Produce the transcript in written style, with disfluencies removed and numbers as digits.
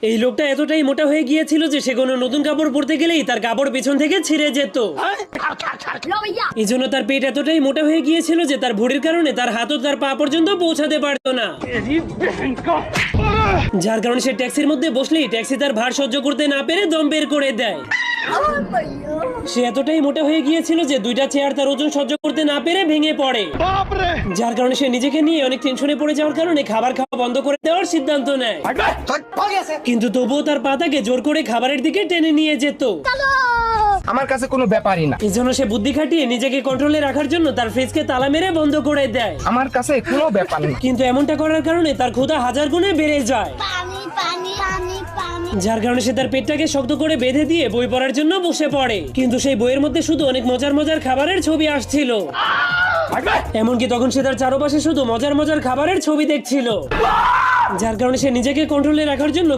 এই লোকটা এতটাই মোটা হয়ে গিয়েছিল যে সে কোনো নতুন কাপড় পরতে গেলেই তার কাপড় পেছন থেকে ছিঁড়ে যেত। এই জন্য তার পেট এতটাই মোটা হয়ে গিয়েছিল যে তার ভুঁড়ির কারণে তার হাতও তার পা পর্যন্ত পৌঁছাতে পারতো না। যার কারণে সে ট্যাক্সির মধ্যে বসলেই ট্যাক্সি তার ভার সহ্য করতে না পেরে দম বের করে দেয়। সে এতটাই মোটা হয়ে গিয়েছিল যে দুইটা চেয়ার তার ওজন সহ্য করতে না পেরে ভেঙে পড়ে। যার কারণে সে নিজেকে নিয়ে অনেক টেনশনে পড়ে যাওয়ার কারণে খাবার খাওয়া বন্ধ করে দেওয়ার সিদ্ধান্ত নেয়। কিন্তু তবুও তার পা তাকে জোর করে খাবারের দিকে টেনে নিয়ে যেত। আমার কাছে কোনো ব্যাপারই না। এই জন্য সে বুদ্ধি খাটিয়ে নিজেকে কন্ট্রোলে রাখার জন্য তার ফ্রিজকে তালা মেরে বন্ধ করে দেয়। আমার কাছে কোনো ব্যাপার না। কিন্তু এমনটা করার কারণে তার ক্ষুধা 1000 গুণে বেড়ে যায়। যার কারণে সে তার পেটটাকে শক্ত করে বেঁধে দিয়ে বই পড়ার জন্য বসে পড়ে। কিন্তু সেই বইয়ের মধ্যে শুধু অনেক মজার মজার খাবারের ছবি আসছিল। এমনকি তখন সে তার চারপাশে শুধু মজার মজার খাবারের ছবি দেখছিল। যার কারণে সে নিজেকে কন্ট্রোলে রাখার জন্য